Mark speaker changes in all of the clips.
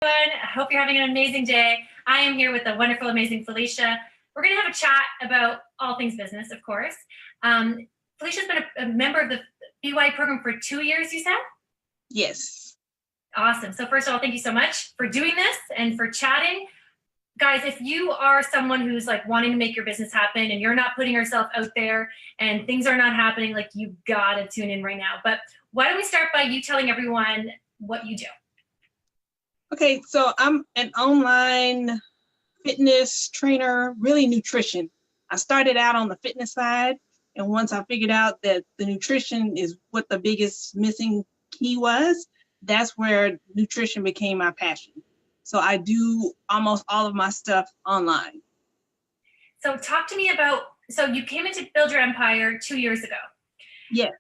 Speaker 1: everyone. I hope you're having an amazing day. I am here with the wonderful, amazing Felicia. We're going to have a chat about all things business, of course. Felicia's been a member of the BY program for 2 years, you said?
Speaker 2: Yes.
Speaker 1: Awesome. So first of all, thank you so much for doing this and for chatting. Guys, if you are someone who's like wanting to make your business happen and you're not putting yourself out there and things are not happening, like you gotta tune in right now. But why don't we start by you telling everyone what you do?
Speaker 2: Okay, so I'm an online fitness trainer, really nutrition. I started out on the fitness side, and once I figured out that the nutrition is what the biggest missing key was, that's where nutrition became my passion. So I do almost all of my stuff online.
Speaker 1: So talk to me about, so you came into Build Your Empire 2 years ago.
Speaker 2: Yeah.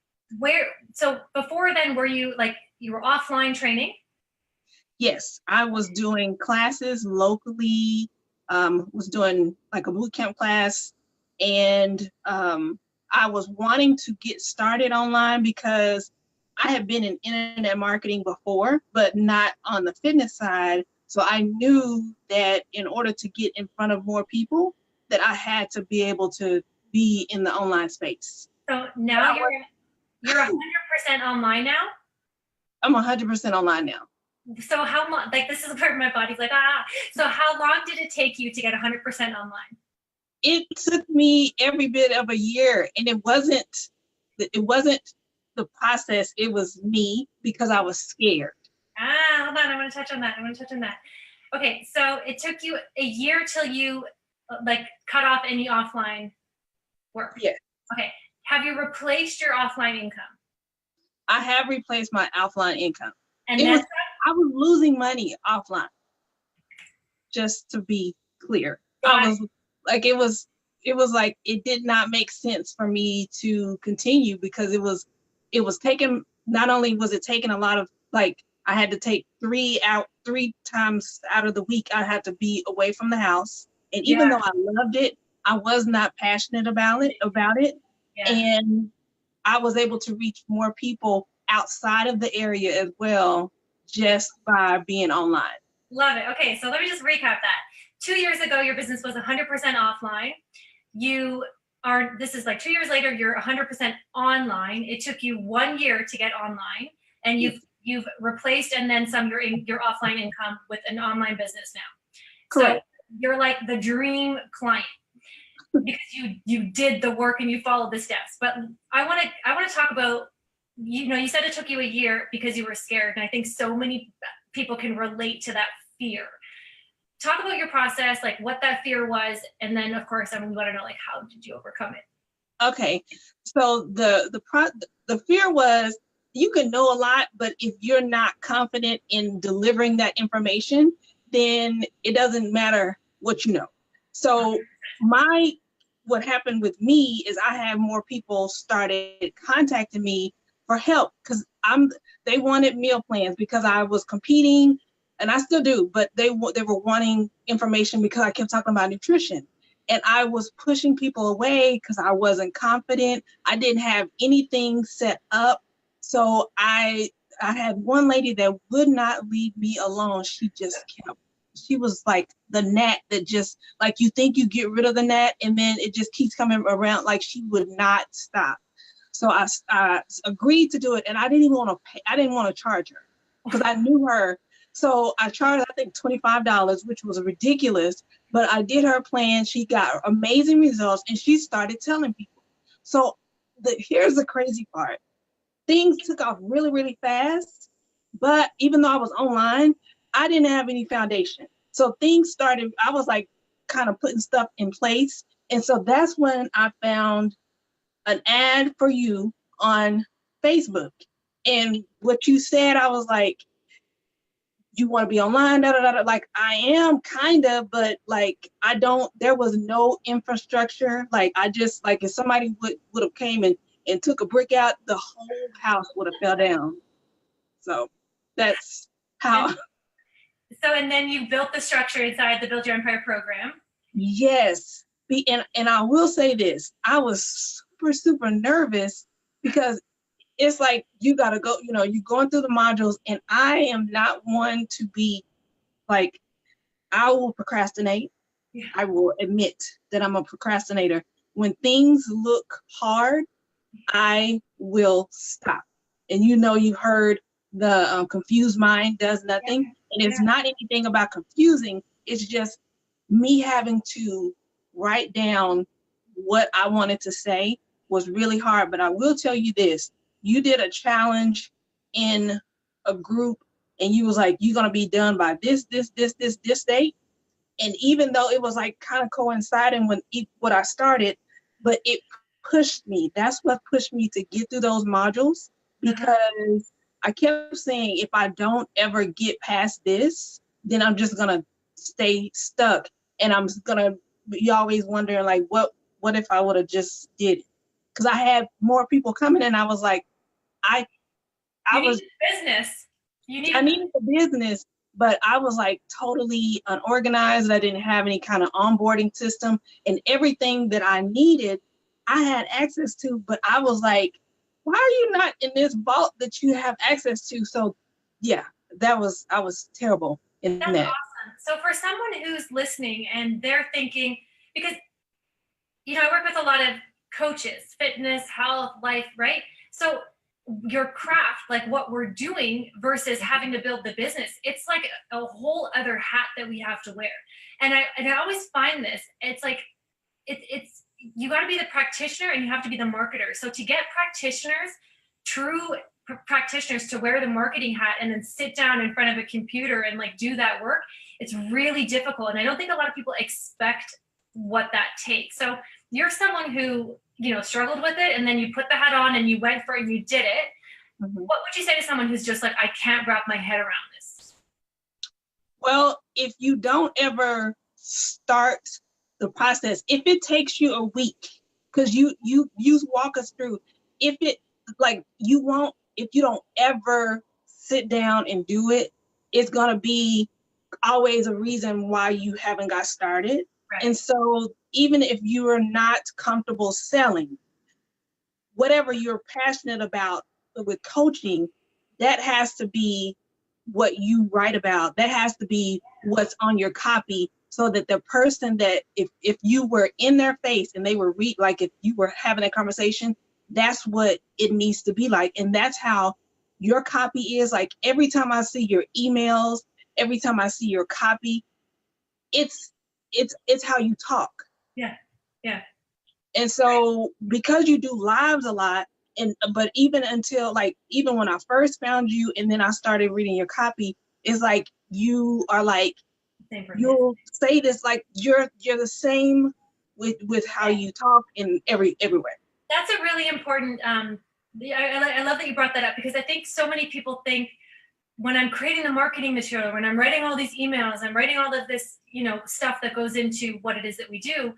Speaker 1: So before then, were you like, you were offline training?
Speaker 2: Yes, I was doing classes locally, was doing like a boot camp class, and I was wanting to get started online because I had been in internet marketing before, but not on the fitness side. So I knew that in order to get in front of more people, that I had to be able to be in the online space.
Speaker 1: So now you're 100% online now?
Speaker 2: I'm 100% online now.
Speaker 1: So how long, like this is where my body's like, So how long did it take you to get 100% online?
Speaker 2: It took me every bit of a year, and it wasn't the process, it was me, because I was scared.
Speaker 1: Hold on, I want to touch on that. Okay, so it took you a year till you like cut off any offline work.
Speaker 2: Yeah.
Speaker 1: Okay, have you replaced your offline income?
Speaker 2: I have replaced my offline income.
Speaker 1: And
Speaker 2: I was losing money offline, just to be clear. It was like it did not make sense for me to continue because it was taking, not only was it taking a lot of, like, I had to take 3 times out of the week, I had to be away from the house. And even though I loved it, I was not passionate about it. Yeah. And I was able to reach more people outside of the area as well, just by being online.
Speaker 1: Love it. Okay, so let me just recap that. 2 years ago, your business was 100% offline. This is like 2 years later, you're 100% online. It took you 1 year to get online, and you've replaced and then some your offline income with an online business now.
Speaker 2: Correct.
Speaker 1: So you're like the dream client because you did the work and you followed the steps. But I want to talk about, you said it took you a year because you were scared, and I think so many people can relate to that fear. Talk about your process, like what that fear was, and then of course, we want to know, like, how did you overcome it?
Speaker 2: Okay, so the fear was, you can know a lot, but if you're not confident in delivering that information, then it doesn't matter what you know. So what happened with me is I had more people started contacting me for help because they wanted meal plans because I was competing, and I still do, but they were wanting information because I kept talking about nutrition. And I was pushing people away because I wasn't confident. I didn't have anything set up. So I had one lady that would not leave me alone. She was like the gnat that just, like, you think you get rid of the gnat and then it just keeps coming around. Like, she would not stop. So I agreed to do it, and I didn't even want to pay. I didn't want to charge her because I knew her. So I charged, I think, $25, which was ridiculous, but I did her plan. She got amazing results, and she started telling people. So here's the crazy part. Things took off really, really fast, but even though I was online, I didn't have any foundation. So things started, I was like kind of putting stuff in place. And so that's when I found an ad for you on Facebook. And what you said, I was like, you want to be online, like, I am kind of, but like, there was no infrastructure. Like, I just, like, if somebody would have came and took a brick out, the whole house would have fell down. So that's how.
Speaker 1: And then you built the structure inside the Build Your Empire program.
Speaker 2: Yes. And I will say this, I was super, super nervous because it's like, you got to go, you're going through the modules, and I am not one to be Like, I will procrastinate.
Speaker 1: Yeah.
Speaker 2: I will admit that I'm a procrastinator. When things look hard, I will stop. And you heard the confused mind does nothing. And it's not anything about confusing. It's just me having to write down what I wanted to say was really hard. But I will tell you this, you did a challenge in a group and you was like, you're going to be done by this date. And even though it was like kind of coinciding with what I started, but it pushed me. That's what pushed me to get through those modules, because I kept saying, if I don't ever get past this, then I'm just gonna stay stuck. And I'm gonna be always wondering, like, what if I would have just did it? Because I had more people coming and I was like, I was
Speaker 1: business.
Speaker 2: I needed the business, but I was like totally unorganized. I didn't have any kind of onboarding system, and everything that I needed, I had access to, but I was like, why are you not in this vault that you have access to? So yeah, I was terrible in
Speaker 1: That's
Speaker 2: that.
Speaker 1: awesome. So for someone who's listening and they're thinking, because, I work with a lot of coaches, fitness, health, life, right? So your craft, like what we're doing versus having to build the business, it's like a whole other hat that we have to wear. And I always find this, it's like, it's you got to be the practitioner and you have to be the marketer. So to get practitioners, true practitioners, to wear the marketing hat and then sit down in front of a computer and like do that work, it's really difficult. And I don't think a lot of people expect what that takes. So you're someone who, struggled with it, and then you put the hat on and you went for it and you did it. What would you say to someone who's just like, I can't wrap my head around this?
Speaker 2: Well, if you don't ever start the process, if it takes you a week, because you walk us through, if you don't ever sit down and do it, it's gonna be always a reason why you haven't got started. Right. And so even if you are not comfortable selling, whatever you're passionate about with coaching, that has to be what you write about. That has to be what's on your copy, so that the person that if you were in their face and they were like if you were having a conversation, that's what it needs to be like. And that's how your copy is. Like every time I see your emails, every time I see your copy, it's how you talk.
Speaker 1: Yeah.
Speaker 2: And so because you do lives a lot, but even when I first found you and then I started reading your copy, it's like you are like, you'll say this like you're the same with how you talk in everywhere.
Speaker 1: That's a really important I love that you brought that up, because I think so many people think, when I'm creating the marketing material, when I'm writing all these emails, I'm writing all of this, stuff that goes into what it is that we do,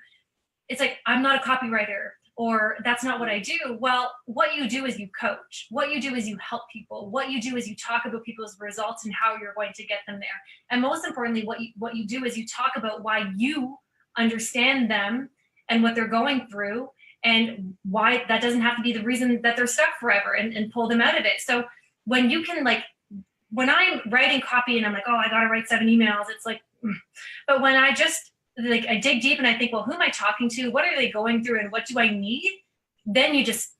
Speaker 1: it's like, I'm not a copywriter, or that's not what I do. Well, what you do is you coach. What you do is you help people. What you do is you talk about people's results and how you're going to get them there. And most importantly, what you do is you talk about why you understand them and what they're going through, and why that doesn't have to be the reason that they're stuck forever, and pull them out of it. So when you can, like, when I'm writing copy and I'm like, oh, I got to write 7 emails, it's like, but when I just, like, I dig deep and I think, well, who am I talking to? What are they going through? And what do I need? Then you just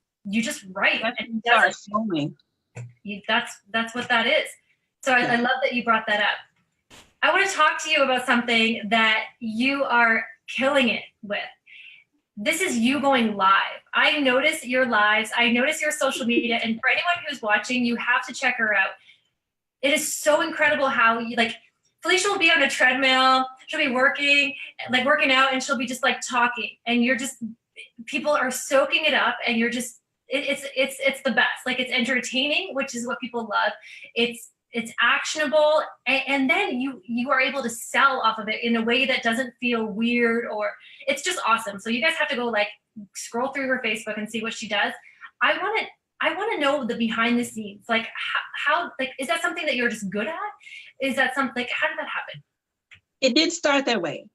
Speaker 1: write. And that's what that is. So I love that you brought that up. I want to talk to you about something that you are killing it with. This is you going live. I notice your lives. I notice your social media. And for anyone who's watching, you have to check her out. It is so incredible how you, like, Felicia will be on a treadmill, she'll be working out, and she'll be just like talking, and you're just, people are soaking it up, and you're just, it's the best. Like, it's entertaining, which is what people love. It's actionable, and then you are able to sell off of it in a way that doesn't feel weird, or it's just awesome. So you guys have to go, like, scroll through her Facebook and see what she does. I want to know the behind the scenes. Like, how, like, is that something that you're just good at? Is that something, like, how did that happen?
Speaker 2: It did start that way.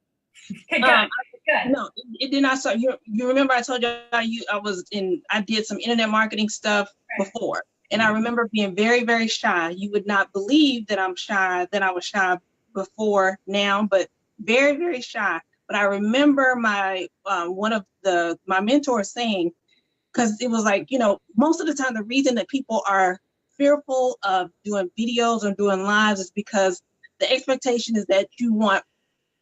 Speaker 1: Okay, good.
Speaker 2: No, it did not start. You remember I told you I did some internet marketing stuff before. And I remember being very, very shy. You would not believe that I was shy before now, but very, very shy. But I remember my one of my mentors saying, because it was like, you know, most of the time the reason that people are fearful of doing videos or doing lives is because the expectation is that you want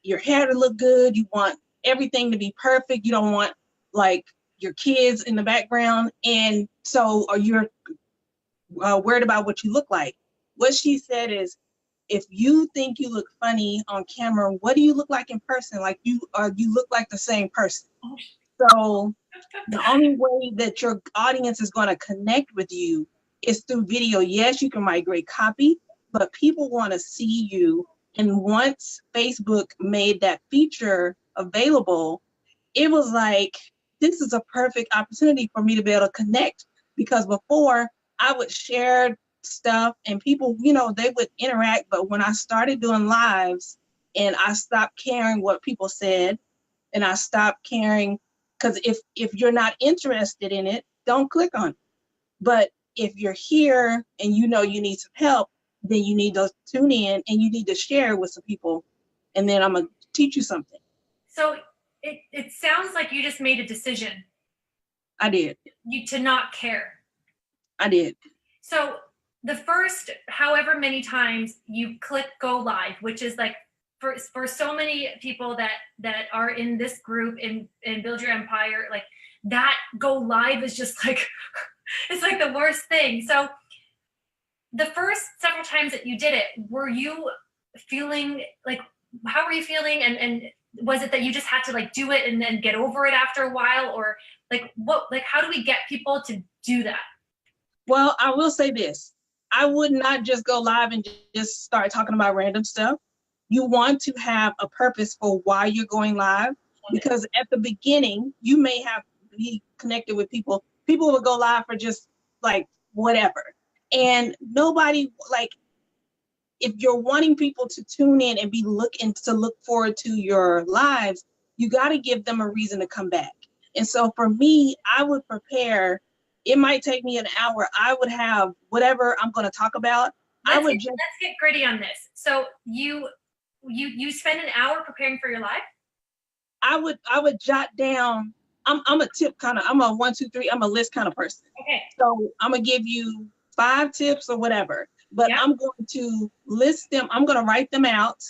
Speaker 2: your hair to look good, you want everything to be perfect, you don't want like your kids in the background, and so or you're worried about what you look like. What she said is, if you think you look funny on camera, what do you look like in person? Like you look like the same person. So the only way that your audience is going to connect with you is through video. Yes, you can write great copy, but people want to see you. And once Facebook made that feature available, it was like, this is a perfect opportunity for me to be able to connect, because before I would share stuff and people, you know, they would interact. But when I started doing lives and I stopped caring what people said, and I stopped caring, because if you're not interested in it, don't click on it. But if you're here and you know you need some help, then you need to tune in and you need to share with some people, and then I'm gonna teach you something.
Speaker 1: So it sounds like you just made a decision.
Speaker 2: I did.
Speaker 1: You to not care.
Speaker 2: I did.
Speaker 1: So the first however many times you click go live, which is like for so many people that are in this group in Build Your Empire, like that go live is just like it's like the worst thing. So the first several times that you did it, were you feeling like, how were you feeling? And was it that you just had to like do it and then get over it after a while, or like what, like how do we get people to do that?
Speaker 2: Well, I will say this. I would not just go live and just start talking about random stuff. You want to have a purpose for why you're going live, because at the beginning, you may have be connected with people. People will go live for just like whatever. And nobody, like, if you're wanting people to tune in and be looking to look forward to your lives, you got to give them a reason to come back. And so for me, I would prepare. It might take me an hour. I would have whatever I'm going to talk about.
Speaker 1: Let's get gritty on this. So you spend an hour preparing for your live?
Speaker 2: I would jot down. I'm a tip kind of, I'm a 1, 2, 3, I'm a list kind of person.
Speaker 1: Okay.
Speaker 2: So I'm gonna give you 5 tips or whatever, but I'm going to list them. I'm going to write them out.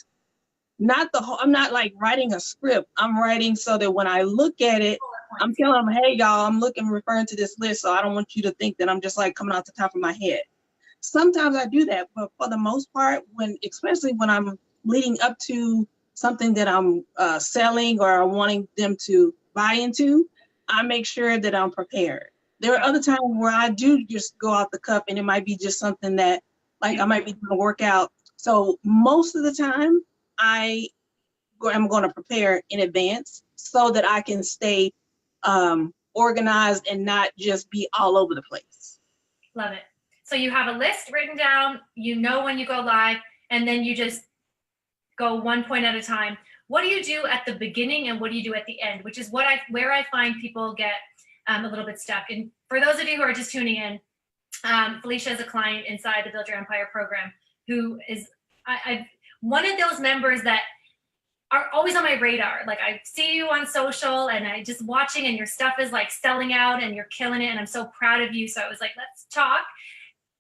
Speaker 2: Not the whole, I'm not like writing a script. I'm writing so that when I look at it, I'm telling them, hey y'all, I'm referring to this list. So I don't want you to think that I'm just like coming off the top of my head. Sometimes I do that, but for the most part, especially when I'm leading up to something that I'm selling or wanting them to buy into, I make sure that I'm prepared. There are other times where I do just go off the cuff, and it might be just something that, like, I might be doing a workout. So most of the time, I'm going to prepare in advance so that I can stay organized and not just be all over the place.
Speaker 1: Love it. So you have a list written down, you know when you go live, and then you just go one point at a time. What do you do at the beginning and what do you do at the end? Which is where I find people get a little bit stuck. And for those of you who are just tuning in, Felicia is a client inside the Build Your Empire program who is one of those members that are always on my radar. Like I see you on social and I just watching, and your stuff is like selling out and you're killing it. And I'm so proud of you. So I was like, let's talk.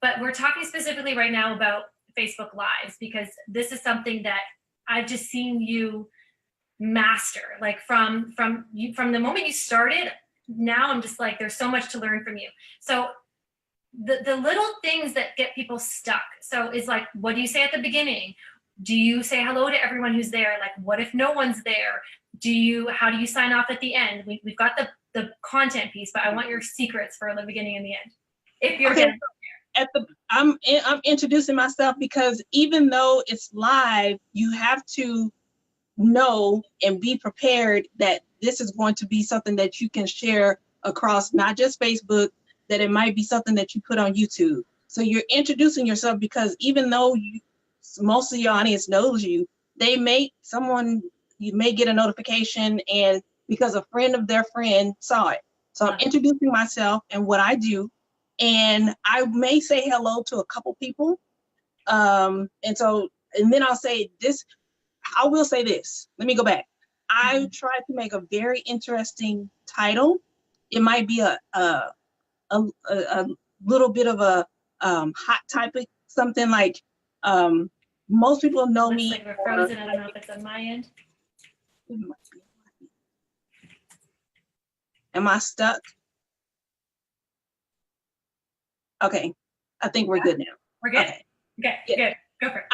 Speaker 1: But we're talking specifically right now about Facebook Lives, because this is something that I've just seen you master. Like from the moment you started, now I'm just like, there's so much to learn from you. So the little things that get people stuck. So it's like, what do you say at the beginning? Do you say hello to everyone who's there? Like, what if no one's there? How do you sign off at the end? We've got the content piece, but I want your secrets for the beginning and the end. If you're getting
Speaker 2: I'm introducing myself, because even though it's live, you have to know and be prepared that this is going to be something that you can share across not just Facebook, that it might be something that you put on YouTube. So you're introducing yourself, because even though most of your audience knows you, you may get a notification, and because a friend of their friend saw it. So I'm introducing myself and what I do. And I may say hello to a couple people. And so and then I'll say this, I will say this. Let me go back. I tried to make a very interesting title. It might be a little bit of a hot topic, something like most people know me.
Speaker 1: Looks like we're frozen. I don't know if it's on my end.
Speaker 2: Am I stuck? Okay, I think we're good now.
Speaker 1: We're good.
Speaker 2: Okay.
Speaker 1: Okay, good. Go for it.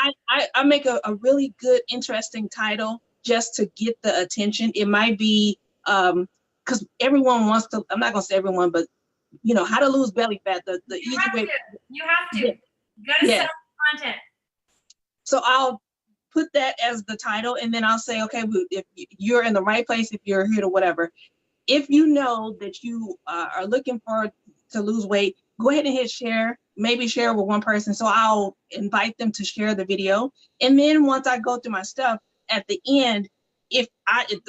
Speaker 2: I make a really good, interesting title just to get the attention. It might be because everyone wants to. I'm not gonna say everyone, but you know how to lose belly fat. The easy way.
Speaker 1: You have to.
Speaker 2: Yeah.
Speaker 1: You gotta
Speaker 2: Yeah.
Speaker 1: sell content.
Speaker 2: So I'll put that as the title, and then I'll say, okay, if you're in the right place, if you're here to whatever, if you know that you are looking to lose weight, go ahead and hit share. Maybe share with one person. So I'll invite them to share the video. And then once I go through my stuff at the end, if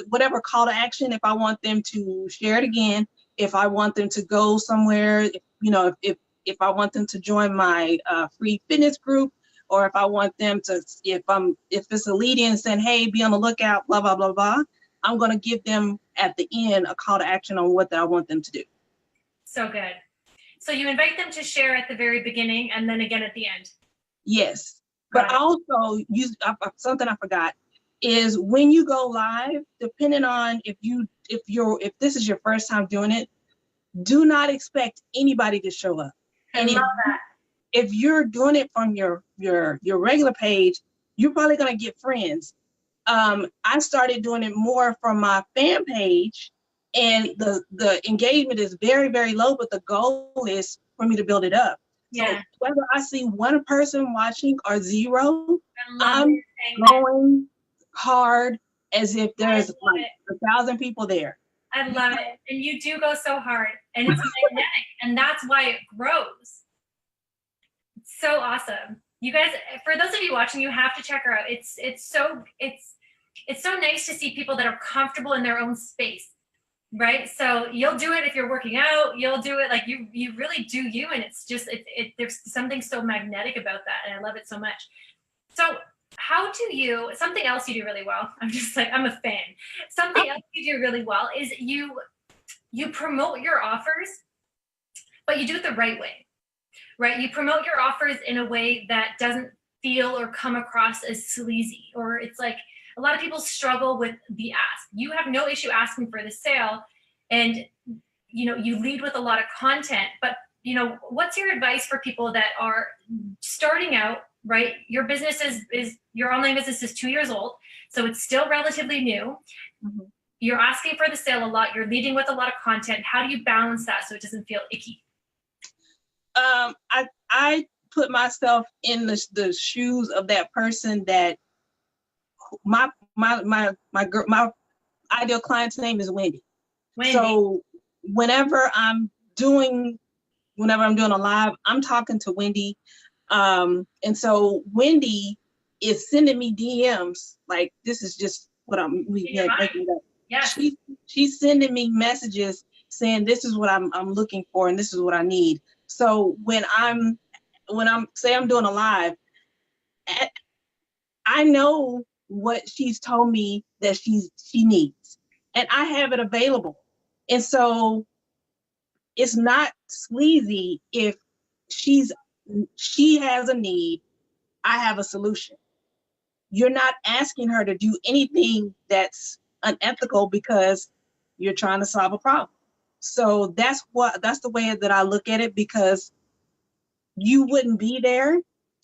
Speaker 2: whatever call to action, if I want them to share it again, if I want them to go somewhere, if I want them to join my free fitness group, or if I want them to, if it's a lead in saying, hey, be on the lookout, blah, blah, blah, blah, I'm going to give them at the end a call to action on what I want them to do.
Speaker 1: So good. So you invite them to share at the very beginning and then again at the end.
Speaker 2: Yes, but also something I forgot is when you go live, depending on if this is your first time doing it, do not expect anybody to show up.
Speaker 1: I love that.
Speaker 2: If you're doing it from your regular page, you're probably gonna get friends. I started doing it more from my fan page, and the engagement is very, very low, but the goal is for me to build it up.
Speaker 1: Yeah.
Speaker 2: So whether I see one person watching or zero, I'm going hard as if there's like 1,000 people there.
Speaker 1: I love it. And you do go so hard, and it's magnetic, and that's why it grows. It's so awesome. You guys, for those of you watching, you have to check her out. It's so nice to see people that are comfortable in their own space. Right. So you'll do it if you're working out, you'll do it like you really do you. And it's just, there's something so magnetic about that. And I love it so much. So something else you do really well. I'm a fan. Something else you do really well is you promote your offers, but you do it the right way, right? You promote your offers in a way that doesn't feel or come across as sleazy, or it's like, a lot of people struggle with the ask. You have no issue asking for the sale, and you lead with a lot of content. But what's your advice for people that are starting out? Right, your business your online business is 2 years old, so it's still relatively new. Mm-hmm. You're asking for the sale a lot. You're leading with a lot of content. How do you balance that so it doesn't feel icky?
Speaker 2: I put myself in the shoes of that person that. My ideal client's name is Wendy. So whenever I'm doing a live, I'm talking to Wendy. And so Wendy is sending me DMs like, this is just what making up.
Speaker 1: Yeah.
Speaker 2: She's sending me messages saying, this is what I'm looking for and this is what I need. So when I'm doing a live, I know what she's told me that she needs, and I have it available. And so it's not sleazy if she has a need, I have a solution. You're not asking her to do anything that's unethical because you're trying to solve a problem. So that's the way that I look at it, because you wouldn't be there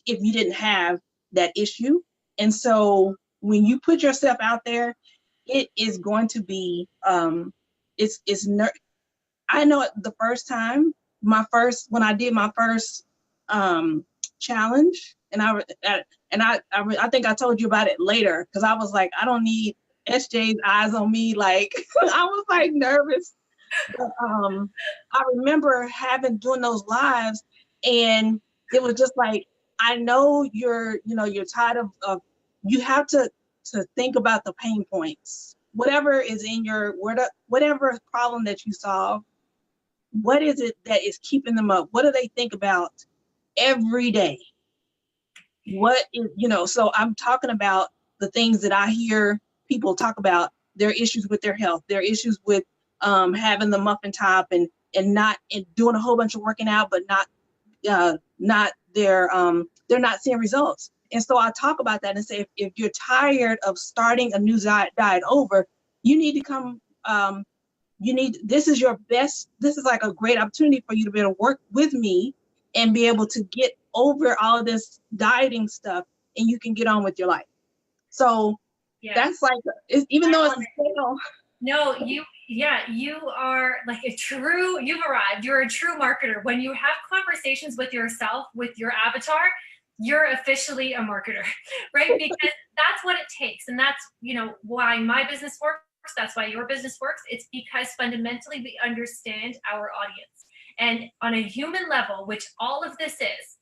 Speaker 2: if you didn't have that issue. And so when you put yourself out there, it is going to be, I know the first time, when I did my first challenge, and I think I told you about it later, because I was like, I don't need SJ's eyes on me. Like, I was like nervous. But, I remember doing those lives, and it was just like, I know you're tired of you have to think about the pain points, whatever is in whatever problem that you solve. What is it that is keeping them up? What do they think about every day? what is, so I'm talking about the things that I hear people talk about, their issues with their health, their issues with having the muffin top and not and doing a whole bunch of working out, but not they're not seeing results. And so I talk about that and say, if you're tired of starting a new diet over, you need to come, this is like a great opportunity for you to be able to work with me and be able to get over all of this dieting stuff, and you can get on with your life. So that's like, even though it's a sale.
Speaker 1: No, you are like you've arrived. You're a true marketer. When you have conversations with yourself, with your avatar, you're officially a marketer, right? Because that's what it takes. And that's, why my business works. That's why your business works. It's because fundamentally we understand our audience. And on a human level, which all of this is,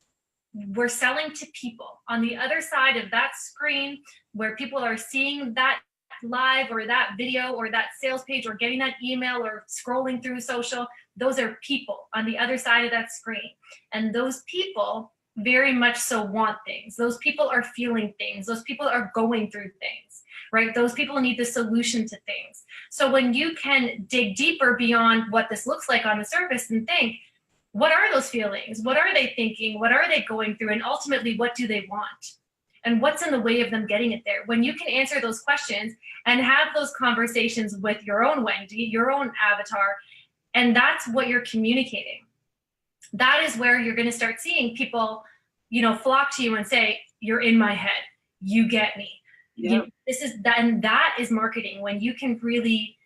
Speaker 1: we're selling to people on the other side of that screen where people are seeing that live or that video or that sales page or getting that email or scrolling through social. Those are people on the other side of that screen. And those people very much so want things. Those people are feeling things. Those people are going through things, right? Those people need the solution to things. So when you can dig deeper beyond what this looks like on the surface and think, what are those feelings? What are they thinking? What are they going through? And ultimately, what do they want? And what's in the way of them getting it there? When you can answer those questions and have those conversations with your own Wendy, your own avatar, and that's what you're communicating, that is where you're going to start seeing people, flock to you and say, you're in my head. You get me.
Speaker 2: Yep.
Speaker 1: And that is marketing, when you can really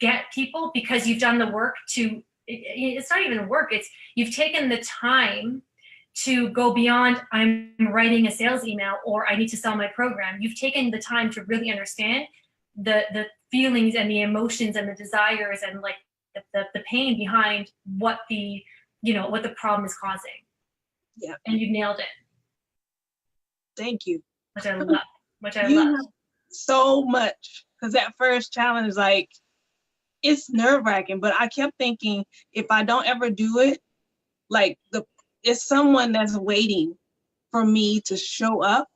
Speaker 1: get people because you've done the work to, it's not even work. It's you've taken the time to go beyond, I'm writing a sales email or I need to sell my program. You've taken the time to really understand the feelings and the emotions and the desires and like the pain behind what the problem is causing.
Speaker 2: Yeah.
Speaker 1: And you've nailed it.
Speaker 2: Thank you.
Speaker 1: Which I love.
Speaker 2: So much. Because that first challenge is like, it's nerve-wracking, but I kept thinking, if I don't ever do it, like it's someone that's waiting for me to show up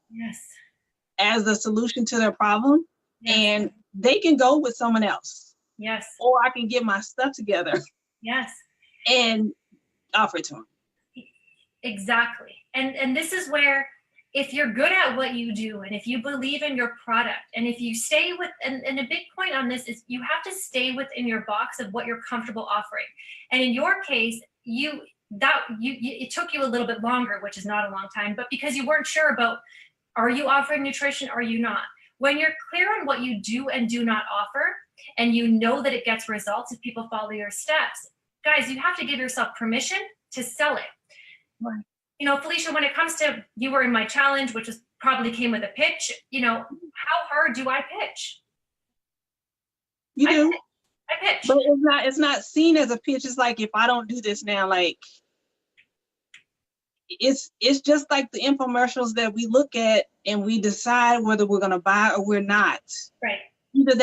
Speaker 2: as a solution to their problem, and they can go with someone else.
Speaker 1: Yes.
Speaker 2: Or I can get my stuff together.
Speaker 1: Yes.
Speaker 2: And offer it to them.
Speaker 1: Exactly. And this is where, if you're good at what you do, and if you believe in your product, and if you stay with, and a big point on this is you have to stay within your box of what you're comfortable offering. And in your case, it took you a little bit longer, which is not a long time, but because you weren't sure about, are you offering nutrition? Are you not? When you're clear on what you do and do not offer, and you know that it gets results if people follow your steps, guys, you have to give yourself permission to sell it.
Speaker 2: Right.
Speaker 1: Felicia, when it comes to, you were in my challenge, which was probably came with a pitch, how hard do I pitch?
Speaker 2: You do.
Speaker 1: I pitch.
Speaker 2: But it's not seen as a pitch. It's like, if I don't do this now, like, it's just like the infomercials that we look at and we decide whether we're going to buy or we're not.
Speaker 1: Right.
Speaker 2: Either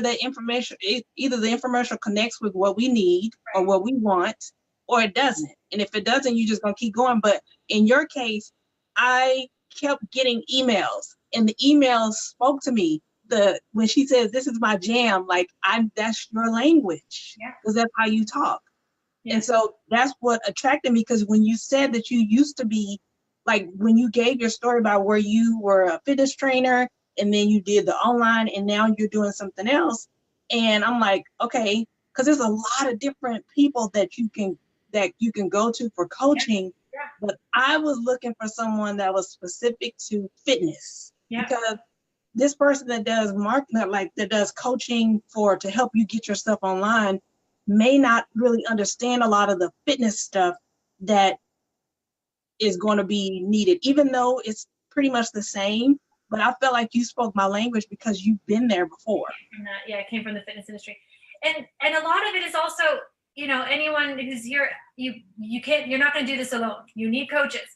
Speaker 2: the infomercial connects with what we need or what we want, or it doesn't. And if it doesn't, you're just going to keep going. But in your case, I kept getting emails, and the emails spoke to me. When she says, this is my jam, like, that's your language, because that's how you talk. And so that's what attracted me, because when you said that you used to be, like, when you gave your story about where you were a fitness trainer and then you did the online and now you're doing something else. And I'm like, okay, because there's a lot of different people that you can go to for coaching. But I was looking for someone that was specific to fitness, because this person that does marketing, like that does coaching to help you get your stuff online, may not really understand a lot of the fitness stuff that is going to be needed, even though it's pretty much the same. But I felt like you spoke my language because you've been there before.
Speaker 1: I came from the fitness industry. And a lot of it is also, anyone who's here, you're not going to do this alone. You need coaches.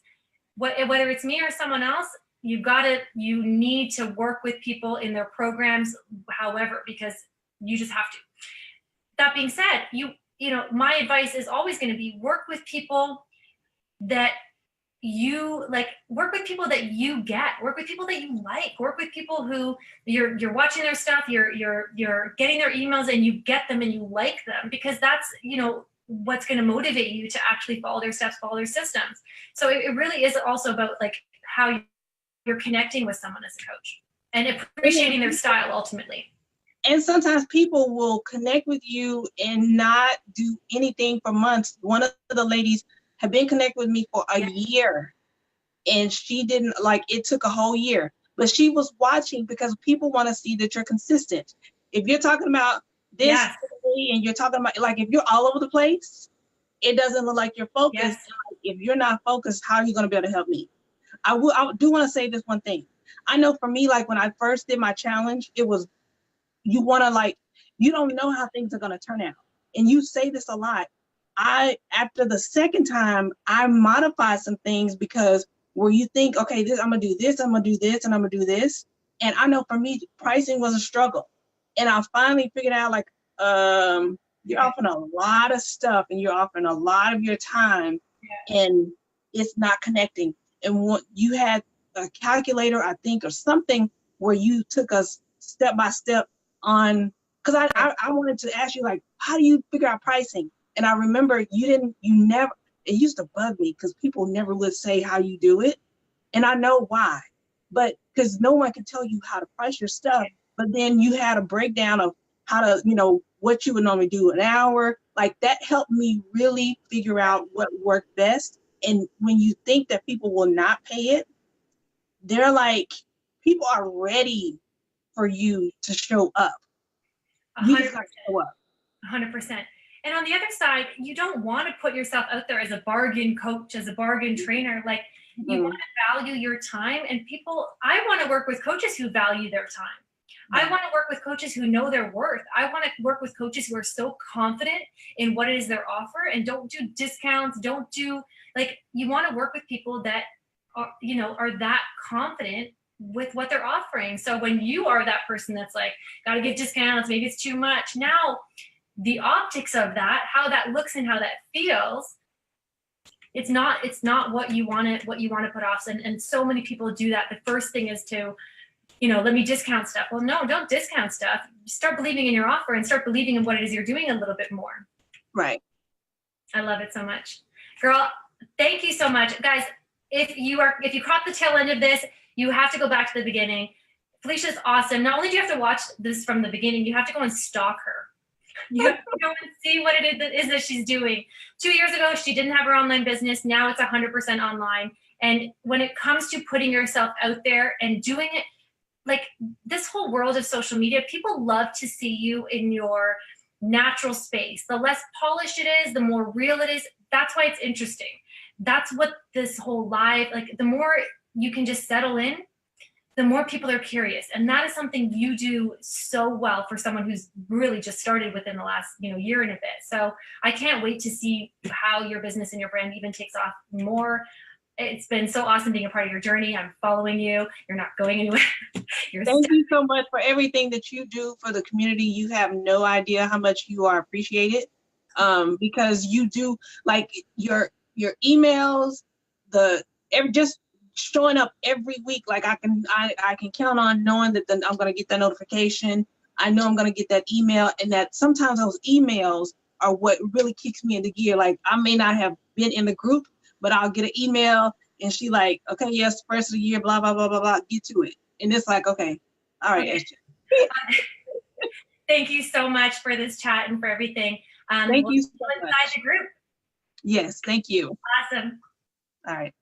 Speaker 1: Whether it's me or someone else, you need to work with people in their programs, however, because you just have to. That being said, my advice is always going to be, work with people that you like work with people that you get, work with people that you like, work with people who you're watching their stuff, you're getting their emails and you get them and you like them, because that's, you know, what's going to motivate you to actually follow their steps, follow their systems. So it really is also about like how you're connecting with someone as a coach and appreciating their style ultimately.
Speaker 2: And sometimes people will connect with you and not do anything for months. One of the ladies had been connected with me for a year, and she didn't, like, it took a whole year, but she was watching because people want to see that you're consistent. If you're talking about this and you're talking about, like, if you're all over the place, it doesn't look like you're focused.
Speaker 1: Yes.
Speaker 2: If you're not focused, how are you going to be able to help me? I do want to say this one thing. I know for me, like when I first did my challenge, it was, you want to, like, you don't know how things are going to turn out. And you say this a lot. After the second time, I modified some things, because where you think, okay, this, I'm going to do this, I'm going to do this, and I'm going to do this. And I know for me, pricing was a struggle. And I finally figured out, like, you're offering a lot of stuff and you're offering a lot of your time, and it's not connecting. And what you had a calculator, I think, or something where you took us step by step on, because I wanted to ask you, like, how do you figure out pricing? And I remember you never, it used to bug me because people never would say how you do it. And I know why, but because no one can tell you how to price your stuff. But then you had a breakdown of how to, you know, what you would normally do an hour. Like, that helped me really figure out what worked best. And when you think that people will not pay it, they're like, people are ready for you to show up.
Speaker 1: 100%. 100%. And on the other side, you don't want to put yourself out there as a bargain coach, as a bargain trainer. Like, you want to value your time, and people, I want to work with coaches who value their time. I want to work with coaches who know their worth. I want to work with coaches who are so confident in what it is their offer and don't do discounts, don't do, like, you want to work with people that are, you know, are that confident with what they're offering. So when you are that person that's like, got to give discounts, maybe it's too much. Now, the optics of that, how that looks and how that feels, it's not what you want to put off. And so many people do that. The first thing is to, you know, let me discount stuff. Well, no, don't discount stuff. Start believing in your offer and start believing in what it is you're doing a little bit more.
Speaker 2: Right.
Speaker 1: I love it so much. Girl, thank you so much. Guys, if you caught the tail end of this, you have to go back to the beginning. Felicia's awesome. Not only do you have to watch this from the beginning, you have to go and stalk her. You have to go and see what it is that she's doing. 2 years ago, she didn't have her online business. Now it's 100% online. And when it comes to putting yourself out there and doing it, like, this whole world of social media, people love to see you in your natural space. The less polished it is, the more real it is. That's why it's interesting. That's what this whole live, like, the more you can just settle in, the more people are curious. And that is something you do so well for someone who's really just started within the last, you know, year and a bit. So I can't wait to see how your business and your brand even takes off more. It's been so awesome being a part of your journey. I'm following you. You're not going anywhere.
Speaker 2: Thank you so much for everything that you do for the community. You have no idea how much you are appreciated, because you do, like, your emails, just showing up every week. Like, I can count on knowing that I'm going to get that notification. I know I'm going to get that email, and that sometimes those emails are what really kicks me into gear. Like, I may not have been in the group, but I'll get an email and she like, okay, yes, first of the year, blah, blah, blah, blah, blah, get to it. And it's like, okay, all right.
Speaker 1: Okay. Thank you so much for this chat and for everything.
Speaker 2: Thank you so much.
Speaker 1: Inside the group.
Speaker 2: Yes, thank you.
Speaker 1: Awesome.
Speaker 2: All right.